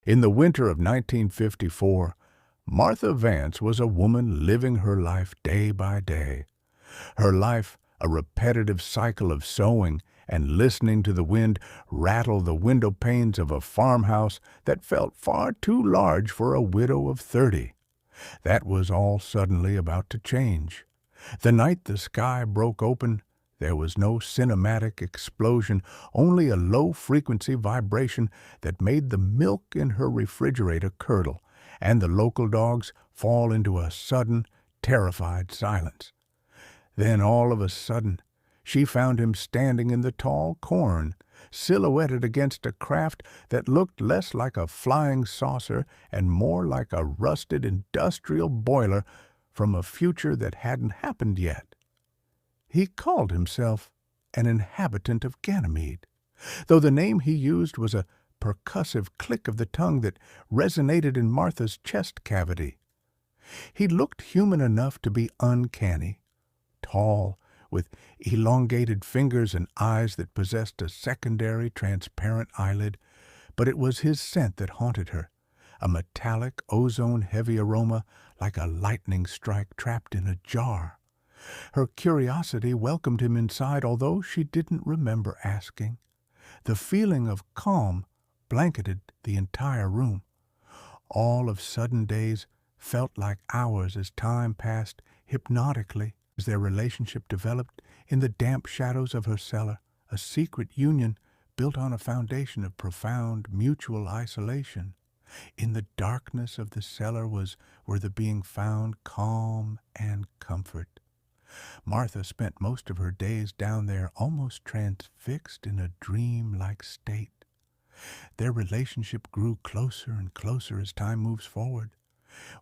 In the winter of 1954, Martha Vance was a woman living her life day by day. Her life a repetitive cycle of sewing and listening to the wind rattle the window panes of a farmhouse that felt far too large for a widow of 30. That was all suddenly about to change. The night the sky broke open, there was no cinematic explosion, only a low-frequency vibration that made the milk in her refrigerator curdle and the local dogs fall into a sudden, terrified silence. Then all of a sudden, she found him standing in the tall corn, silhouetted against a craft that looked less like a flying saucer and more like a rusted industrial boiler from a future that hadn't happened yet. He called himself an inhabitant of Ganymede, though the name he used was a percussive click of the tongue that resonated in Martha's chest cavity. He looked human enough to be uncanny, tall, with elongated fingers and eyes that possessed a secondary transparent eyelid, but it was his scent that haunted her, a metallic, ozone-heavy aroma like a lightning strike trapped in a jar. Her curiosity welcomed him inside, although she didn't remember asking. The feeling of calm blanketed the entire room. All of sudden days felt like hours as time passed hypnotically as their relationship developed in the damp shadows of her cellar, a secret union built on a foundation of profound mutual isolation. In the darkness of the cellar where the being found calm and comfort. Martha spent most of her days down there almost transfixed in a dream-like state. Their relationship grew closer and closer as time moves forward.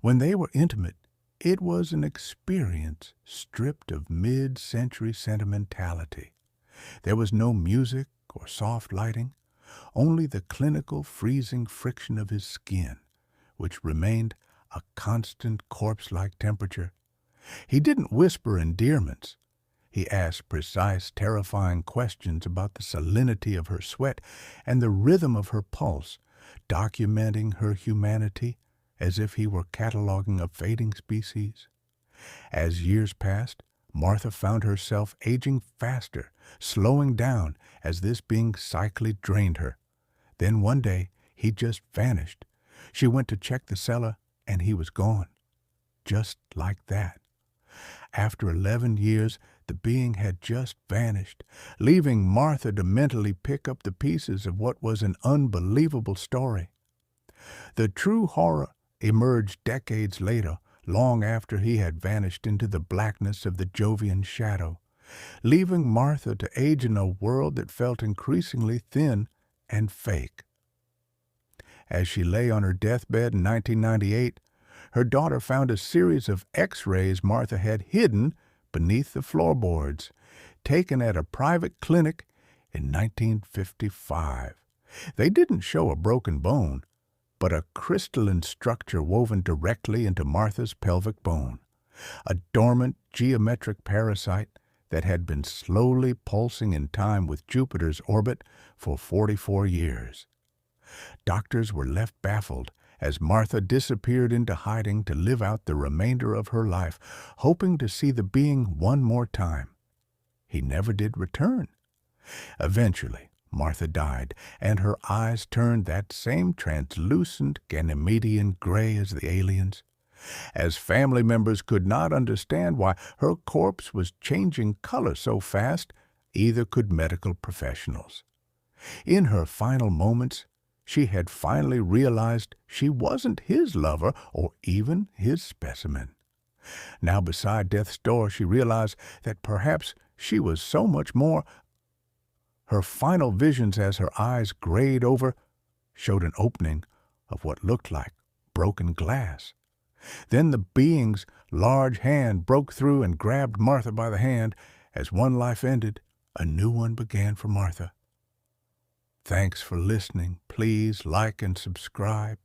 When they were intimate, it was an experience stripped of mid-century sentimentality. There was no music or soft lighting, only the clinical freezing friction of his skin, which remained a constant corpse-like temperature. He didn't whisper endearments. He asked precise, terrifying questions about the salinity of her sweat and the rhythm of her pulse, documenting her humanity as if he were cataloging a fading species. As years passed, Martha found herself aging faster, slowing down as this being cyclically drained her. Then one day, he just vanished. She went to check the cellar, and he was gone. Just like that. After 11 years, the being had just vanished, leaving Martha to mentally pick up the pieces of what was an unbelievable story. The true horror emerged decades later, long after he had vanished into the blackness of the Jovian shadow, leaving Martha to age in a world that felt increasingly thin and fake. As she lay on her deathbed in 1998, her daughter found a series of X-rays Martha had hidden beneath the floorboards, taken at a private clinic in 1955. They didn't show a broken bone, but a crystalline structure woven directly into Martha's pelvic bone, a dormant geometric parasite that had been slowly pulsing in time with Jupiter's orbit for 44 years. Doctors were left baffled as Martha disappeared into hiding to live out the remainder of her life, hoping to see the being one more time. He never did return. Eventually, Martha died, and her eyes turned that same translucent Ganymedian gray as the aliens. As family members could not understand why her corpse was changing color so fast, either could medical professionals. In her final moments, she had finally realized she wasn't his lover or even his specimen. Now beside death's door, she realized that perhaps she was so much more. Her final visions as her eyes grayed over showed an opening of what looked like broken glass. Then the being's large hand broke through and grabbed Martha by the hand. As one life ended, a new one began for Martha. Thanks for listening. Please like and subscribe.